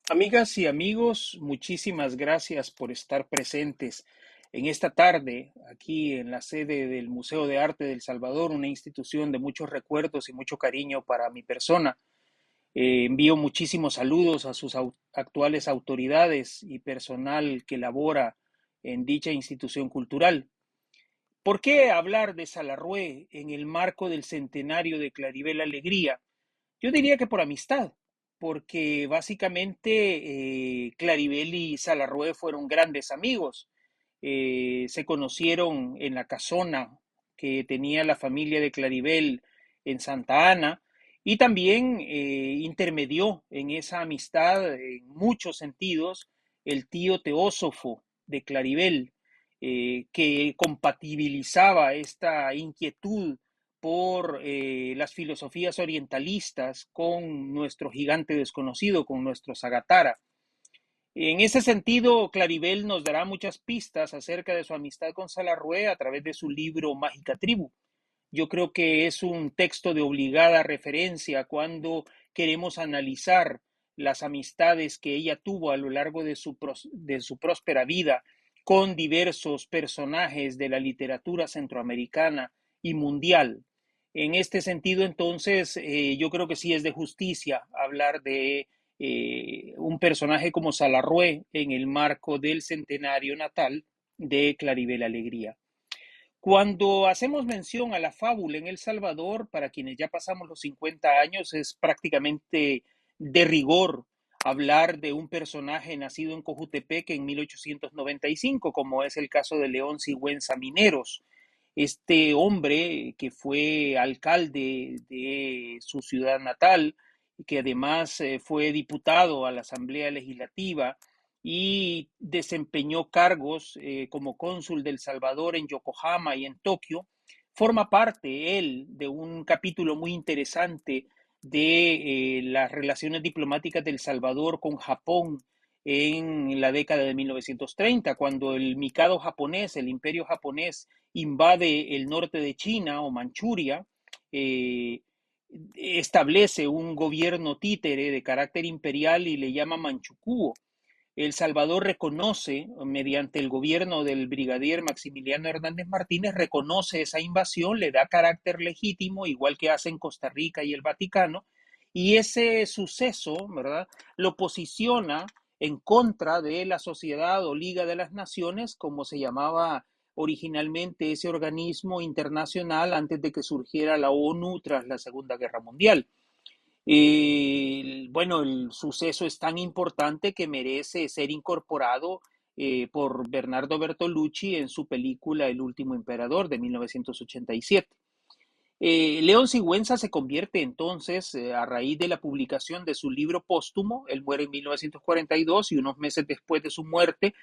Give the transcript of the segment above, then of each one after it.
Amigas y amigos, muchísimas gracias por estar presentes en esta tarde aquí en la sede del Museo de Arte de El Salvador, una institución de muchos recuerdos y mucho cariño para mi persona. Envío muchísimos saludos a sus actuales autoridades y personal que labora en dicha institución cultural. ¿Por qué hablar de Salarrué en el marco del centenario de Claribel Alegría? Yo diría que por amistad, porque básicamente Claribel y Salarrué fueron grandes amigos. Se conocieron en la casona que tenía la familia de Claribel en Santa Ana y también intermedió en esa amistad en muchos sentidos el tío Teósofo de Claribel, que compatibilizaba esta inquietud por las filosofías orientalistas con nuestro gigante desconocido, con nuestro Sagatara. En ese sentido, Claribel nos dará muchas pistas acerca de su amistad con Salarrué a través de su libro Mágica Tribu. Yo creo que es un texto de obligada referencia cuando queremos analizar las amistades que ella tuvo a lo largo de su próspera vida con diversos personajes de la literatura centroamericana y mundial. En este sentido, entonces, yo creo que sí es de justicia hablar de un personaje como Salarrué en el marco del centenario natal de Claribel Alegría. Cuando hacemos mención a la fábula en El Salvador, para quienes ya pasamos los 50 años, es prácticamente de rigor hablar de un personaje nacido en Cojutepeque en 1895, como es el caso de León Sigüenza Mineros. Este hombre que fue alcalde de su ciudad natal, que además fue diputado a la Asamblea Legislativa y desempeñó cargos como cónsul del Salvador en Yokohama y en Tokio, forma parte él de un capítulo muy interesante de las relaciones diplomáticas del Salvador con Japón en la década de 1930, cuando el Mikado japonés, el imperio japonés, invade el norte de China o Manchuria, eh, establece un gobierno títere de carácter imperial y le llama Manchukuo. El Salvador reconoce, mediante el gobierno del brigadier Maximiliano Hernández Martínez, reconoce esa invasión, le da carácter legítimo, igual que hacen Costa Rica y el Vaticano, y ese suceso, ¿verdad?, lo posiciona en contra de la Sociedad o Liga de las Naciones, como se llamaba originalmente ese organismo internacional antes de que surgiera la ONU tras la Segunda Guerra Mundial. Bueno, el suceso es tan importante que merece ser incorporado por Bernardo Bertolucci en su película El último emperador de 1987. León Sigüenza se convierte entonces, a raíz de la publicación de su libro póstumo, él muere en 1942 y unos meses después de su muerte,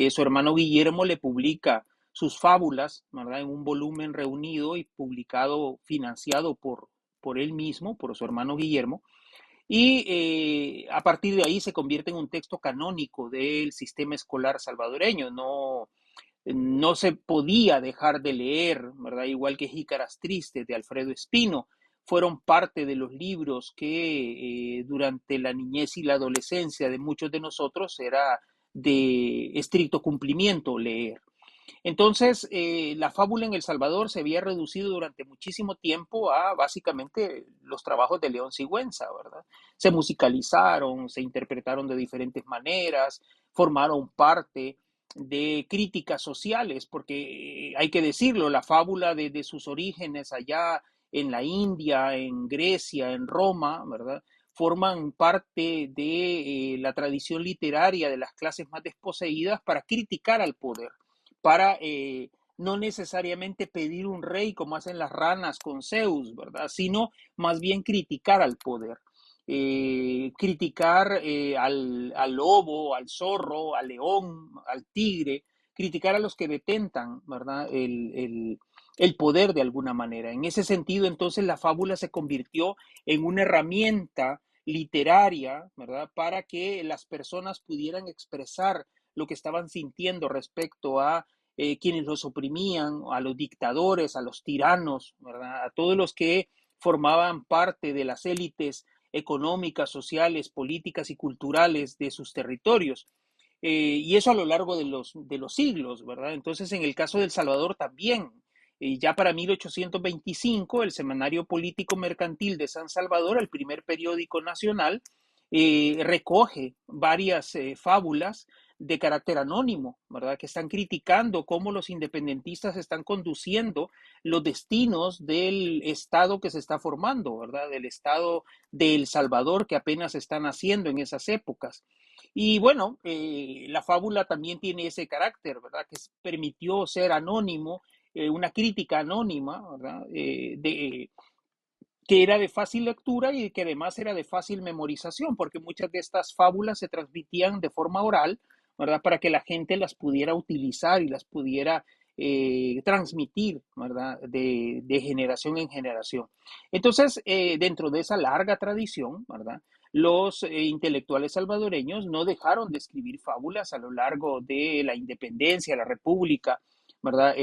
su hermano Guillermo le publica sus fábulas, ¿verdad?, en un volumen reunido y publicado, financiado por él mismo, por su hermano Guillermo, y a partir de ahí se convierte en un texto canónico del sistema escolar salvadoreño. No se podía dejar de leer, ¿verdad? Igual que Jícaras Tristes de Alfredo Espino, fueron parte de los libros que durante la niñez y la adolescencia de muchos de nosotros era de estricto cumplimiento leer. Entonces, la fábula en El Salvador se había reducido durante muchísimo tiempo a básicamente los trabajos de León Sigüenza, ¿verdad? Se musicalizaron, se interpretaron de diferentes maneras, formaron parte de críticas sociales, porque hay que decirlo, la fábula desde sus orígenes allá en la India, en Grecia, en Roma, ¿verdad?, forman parte de la tradición literaria de las clases más desposeídas para criticar al poder, para no necesariamente pedir un rey como hacen las ranas con Zeus, ¿verdad? Sino más bien criticar al poder. Criticar al lobo, al zorro, al león, al tigre, criticar a los que detentan, ¿verdad?, el poder de alguna manera. En ese sentido, entonces, la fábula se convirtió en una herramienta literaria, ¿verdad?, para que las personas pudieran expresar lo que estaban sintiendo respecto a quienes los oprimían, a los dictadores, a los tiranos, ¿verdad?, a todos los que formaban parte de las élites económicas, sociales, políticas y culturales de sus territorios. Y eso a lo largo de los siglos, ¿verdad? Entonces, en el caso de El Salvador también, ya para 1825, el Semanario Político Mercantil de San Salvador, el primer periódico nacional, recoge varias fábulas de carácter anónimo, ¿verdad? Que están criticando cómo los independentistas están conduciendo los destinos del Estado que se está formando, ¿verdad? Del Estado de El Salvador que apenas están haciendo en esas épocas. Y bueno, la fábula también tiene ese carácter, ¿verdad? Que permitió ser anónimo, una crítica anónima, ¿verdad? Que era de fácil lectura y que además era de fácil memorización, porque muchas de estas fábulas se transmitían de forma oral, ¿verdad? Para que la gente las pudiera utilizar y las pudiera transmitir, ¿verdad? De generación en generación. Entonces, dentro de esa larga tradición, ¿verdad? Los intelectuales salvadoreños no dejaron de escribir fábulas a lo largo de la independencia, la república, ¿verdad?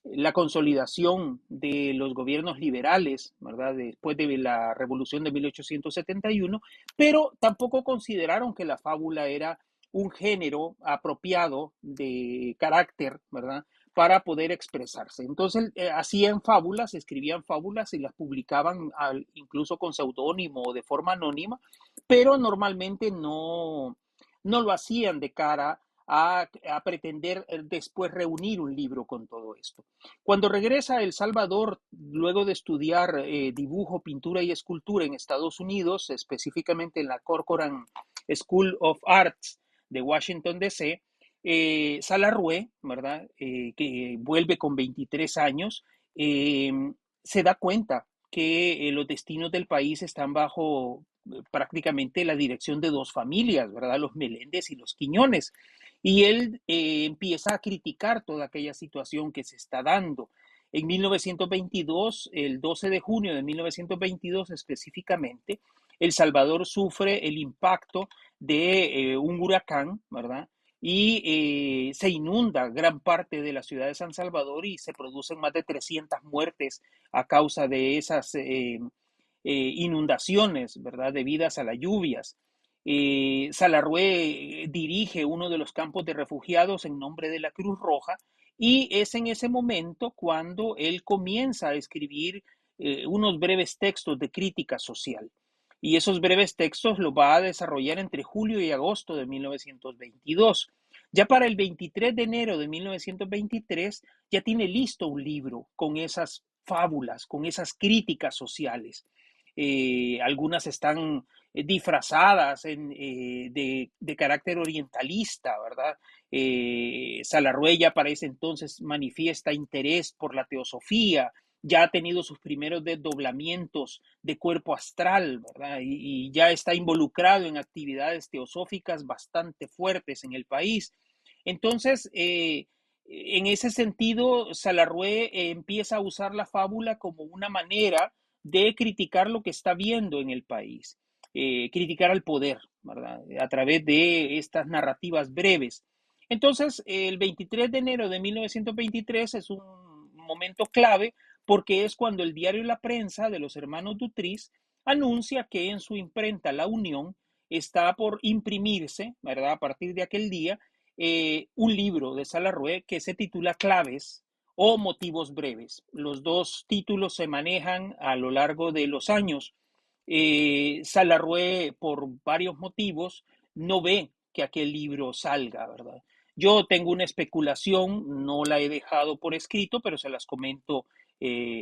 La consolidación de los gobiernos liberales, ¿verdad? Después de la revolución de 1871, pero tampoco consideraron que la fábula era un género apropiado de carácter, ¿verdad? Para poder expresarse. Entonces, hacían fábulas, escribían fábulas y las publicaban incluso con seudónimo o de forma anónima, pero normalmente no lo hacían de cara a pretender después reunir un libro con todo esto. Cuando regresa a El Salvador, luego de estudiar dibujo, pintura y escultura en Estados Unidos, específicamente en la Corcoran School of Arts de Washington, D.C., Salarrué, ¿verdad? Que vuelve con 23 años, eh, se da cuenta que los destinos del país están bajo prácticamente la dirección de dos familias, ¿verdad? Los Meléndez y los Quiñones. Y él empieza a criticar toda aquella situación que se está dando. En 1922, el 12 de junio de 1922 específicamente, El Salvador sufre el impacto de un huracán, ¿verdad? Y se inunda gran parte de la ciudad de San Salvador y se producen más de 300 muertes a causa de esas inundaciones, ¿verdad? Debidas a las lluvias. Salarrué dirige uno de los campos de refugiados en nombre de la Cruz Roja y es en ese momento cuando él comienza a escribir unos breves textos de crítica social. Y esos breves textos los va a desarrollar entre julio y agosto de 1922. Ya para el 23 de enero de 1923 ya tiene listo un libro con esas fábulas, con esas críticas sociales. Algunas están disfrazadas de carácter orientalista, ¿verdad? Salarruella para ese entonces manifiesta interés por la teosofía, ya ha tenido sus primeros desdoblamientos de cuerpo astral, ¿verdad? Y ya está involucrado en actividades teosóficas bastante fuertes en el país. Entonces, en ese sentido, Salarrué empieza a usar la fábula como una manera de criticar lo que está viendo en el país, criticar al poder, ¿verdad? A través de estas narrativas breves. Entonces, el 23 de enero de 1923 es un momento clave porque es cuando el diario La Prensa de los hermanos Dutriz anuncia que en su imprenta La Unión está por imprimirse, ¿verdad? A partir de aquel día, un libro de Salarrué que se titula Claves o Motivos Breves. Los dos títulos se manejan a lo largo de los años. Salarrué, por varios motivos, no ve que aquel libro salga, ¿verdad? Yo tengo una especulación, no la he dejado por escrito, pero se las comento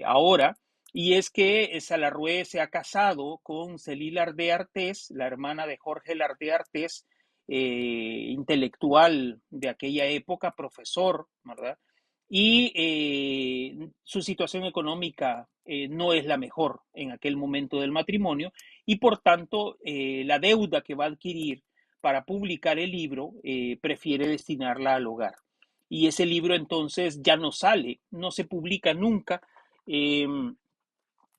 ahora, y es que Salarrué se ha casado con Celí Lardé Artés, la hermana de Jorge Lardé Artés, intelectual de aquella época, profesor, ¿verdad? Y su situación económica no es la mejor en aquel momento del matrimonio y por tanto la deuda que va a adquirir para publicar el libro prefiere destinarla al hogar. Y ese libro entonces ya no sale, no se publica nunca. Eh,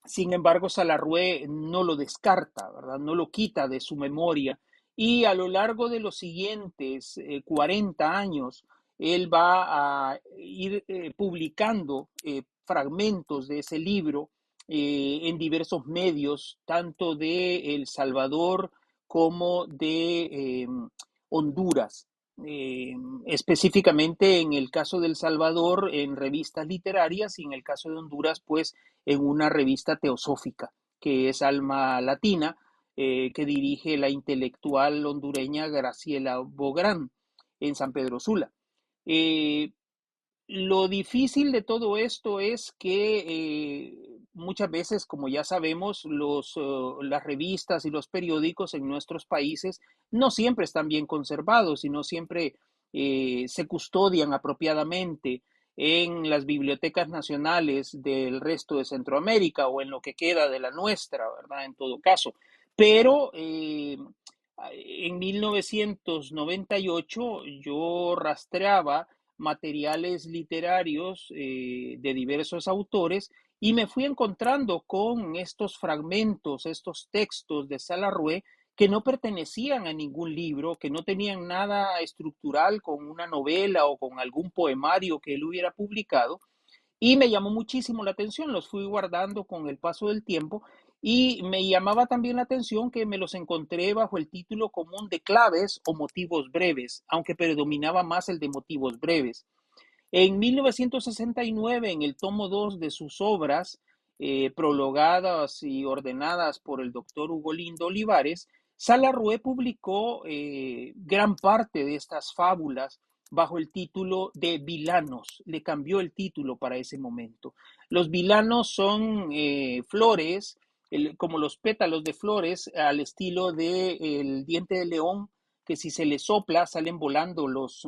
Sin embargo, Salarrué no lo descarta, ¿verdad? No lo quita de su memoria y a lo largo de los siguientes 40 años, él va a ir publicando fragmentos de ese libro en diversos medios, tanto de El Salvador como de Honduras. Específicamente en el caso de El Salvador en revistas literarias y en el caso de Honduras pues en una revista teosófica que es Alma Latina, que dirige la intelectual hondureña Graciela Bográn en San Pedro Sula. Eh, lo difícil de todo esto es que muchas veces, como ya sabemos, las revistas y los periódicos en nuestros países no siempre están bien conservados y no siempre se custodian apropiadamente en las bibliotecas nacionales del resto de Centroamérica o en lo que queda de la nuestra, ¿verdad? En todo caso. Pero en 1998 yo rastreaba materiales literarios de diversos autores y me fui encontrando con estos fragmentos, estos textos de Salarrué que no pertenecían a ningún libro, que no tenían nada estructural con una novela o con algún poemario que él hubiera publicado, y me llamó muchísimo la atención, los fui guardando con el paso del tiempo y me llamaba también la atención que me los encontré bajo el título común de claves o motivos breves, aunque predominaba más el de motivos breves. En 1969, en el tomo 2 de sus obras, prologadas y ordenadas por el doctor Hugo Lindo Olivares, Salarrué publicó gran parte de estas fábulas bajo el título de Vilanos. Le cambió el título para ese momento. Los vilanos son flores, como los pétalos de flores, al estilo del diente de león, que si se le sopla salen volando los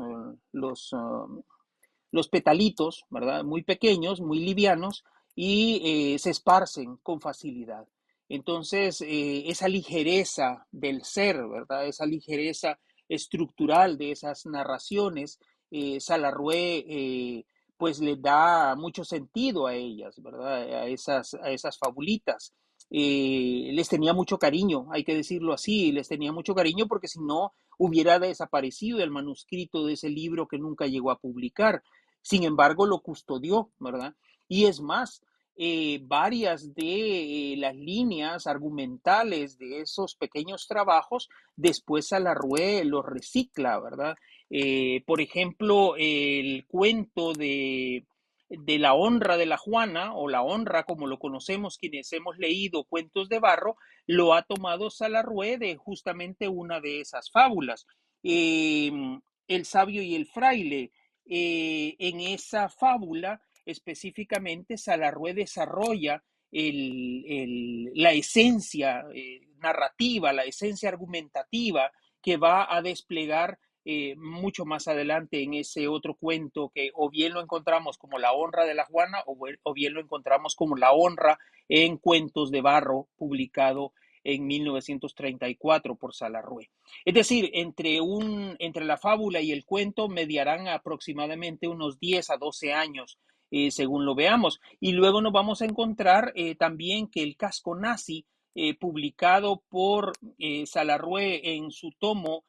petalitos, ¿verdad? Muy pequeños, muy livianos y se esparcen con facilidad. Entonces, esa ligereza del ser, ¿verdad? Esa ligereza estructural de esas narraciones, Salarrué pues le da mucho sentido a ellas, ¿verdad? A esas fabulitas. Les tenía mucho cariño, hay que decirlo así, les tenía mucho cariño porque si no hubiera desaparecido el manuscrito de ese libro que nunca llegó a publicar. Sin embargo, lo custodió, ¿verdad? Y es más, varias de las líneas argumentales de esos pequeños trabajos, después Salarrué los recicla, ¿verdad? Por ejemplo, el cuento de la honra de la Juana, o la honra como lo conocemos quienes hemos leído Cuentos de Barro, lo ha tomado Salarrué de justamente una de esas fábulas. Eh, el sabio y el fraile, en esa fábula específicamente Salarrué desarrolla la esencia narrativa, la esencia argumentativa que va a desplegar mucho más adelante en ese otro cuento que o bien lo encontramos como la honra de la Juana o bien lo encontramos como la honra en Cuentos de Barro, publicado en 1934 por Salarrué. Es decir, entre la fábula y el cuento mediarán aproximadamente unos 10 a 12 años, según lo veamos. Y luego nos vamos a encontrar también que el casco nazi, publicado por Salarrué en su tomo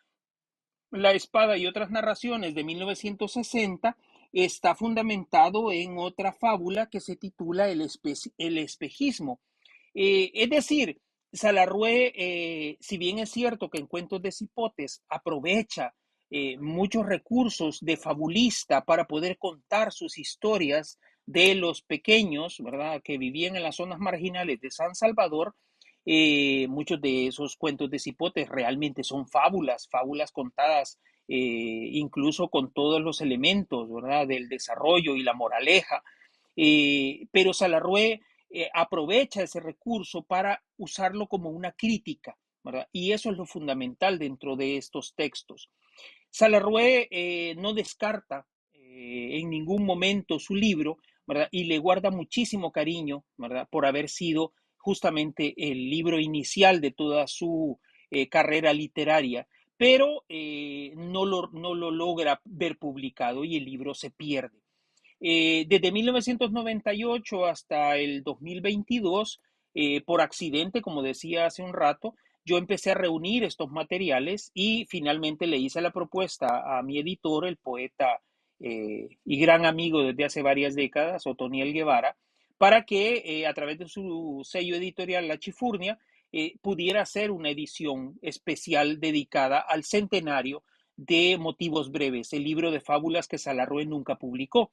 La espada y otras narraciones de 1960, está fundamentado en otra fábula que se titula El espejismo. Es decir, Salarrué, si bien es cierto que en Cuentos de Cipotes aprovecha muchos recursos de fabulista para poder contar sus historias de los pequeños, ¿verdad?, que vivían en las zonas marginales de San Salvador, muchos de esos cuentos de Cipotes realmente son fábulas, fábulas contadas incluso con todos los elementos, ¿verdad?, del desarrollo y la moraleja. Pero Salarrué aprovecha ese recurso para usarlo como una crítica, ¿verdad? Y eso es lo fundamental dentro de estos textos. Salarrué no descarta en ningún momento su libro, ¿verdad? Y le guarda muchísimo cariño, ¿verdad? Por haber sido justamente el libro inicial de toda su carrera literaria, pero no lo logra ver publicado y el libro se pierde. Desde 1998 hasta el 2022, por accidente, como decía hace un rato, yo empecé a reunir estos materiales y finalmente le hice la propuesta a mi editor, el poeta y gran amigo desde hace varias décadas, Otoniel Guevara, para que a través de su sello editorial La Chifurnia pudiera hacer una edición especial dedicada al centenario de Motivos Breves, el libro de fábulas que Salarrué nunca publicó.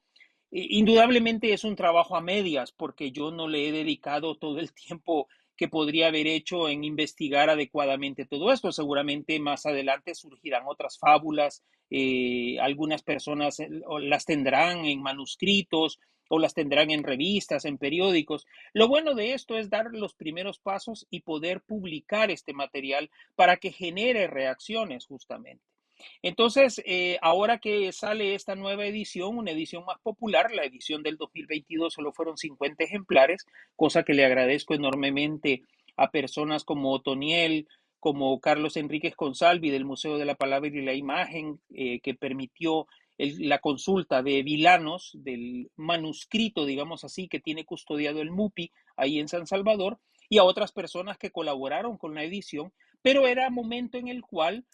Indudablemente es un trabajo a medias porque yo no le he dedicado todo el tiempo que podría haber hecho en investigar adecuadamente todo esto. Seguramente más adelante surgirán otras fábulas, algunas personas las tendrán en manuscritos o las tendrán en revistas, en periódicos. Lo bueno de esto es dar los primeros pasos y poder publicar este material para que genere reacciones justamente. Entonces, ahora que sale esta nueva edición, una edición más popular, la edición del 2022 solo fueron 50 ejemplares, cosa que le agradezco enormemente a personas como Otoniel, como Carlos Enríquez Consalvi del Museo de la Palabra y la Imagen, que permitió la consulta de Vilanos, del manuscrito, digamos así, que tiene custodiado el MUPI ahí en San Salvador, y a otras personas que colaboraron con la edición, pero era momento en el cual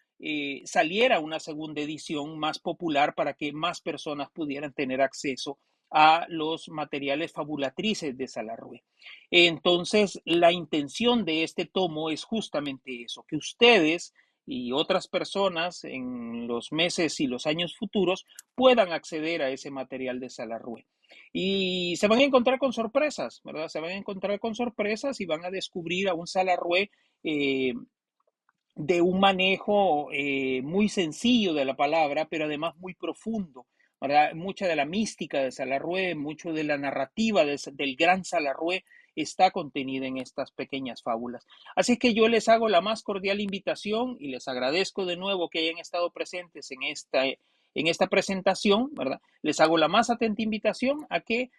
saliera una segunda edición más popular para que más personas pudieran tener acceso a los materiales fabulatrices de Salarrué. Entonces, la intención de este tomo es justamente eso, que ustedes y otras personas en los meses y los años futuros puedan acceder a ese material de Salarrué. Y se van a encontrar con sorpresas, ¿verdad? Se van a encontrar con sorpresas y van a descubrir a un Salarrué de un manejo muy sencillo de la palabra, pero además muy profundo, ¿verdad? Mucha de la mística de Salarrué, mucho de la narrativa del gran Salarrué está contenida en estas pequeñas fábulas. Así que yo les hago la más cordial invitación y les agradezco de nuevo que hayan estado presentes en esta presentación, ¿verdad? Les hago la más atenta invitación a que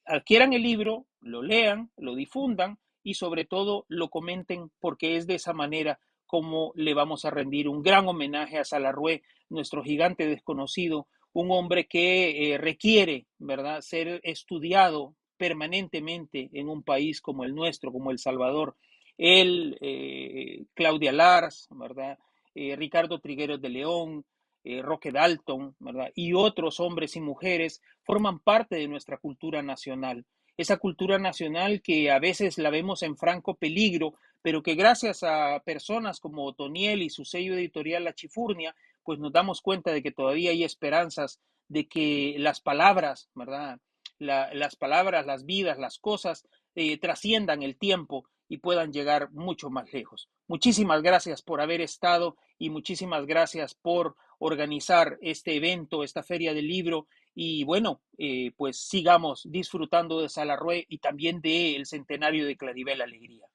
adquieran el libro, lo lean, lo difundan y sobre todo lo comenten porque es de esa manera como le vamos a rendir un gran homenaje a Salarrué, nuestro gigante desconocido, un hombre que requiere, ¿verdad?, ser estudiado permanentemente en un país como el nuestro, como El Salvador. Él, Claudia Lars, ¿verdad?, Ricardo Trigueros de León, Roque Dalton, ¿verdad?, y otros hombres y mujeres forman parte de nuestra cultura nacional. Esa cultura nacional que a veces la vemos en franco peligro, pero que gracias a personas como Otoniel y su sello editorial La Chifurnia, pues nos damos cuenta de que todavía hay esperanzas de que las palabras, ¿verdad? Las palabras, las vidas, las cosas trasciendan el tiempo y puedan llegar mucho más lejos. Muchísimas gracias por haber estado y muchísimas gracias por organizar este evento, esta feria del libro y bueno, pues sigamos disfrutando de Salarrué y también del centenario de Claribel Alegría.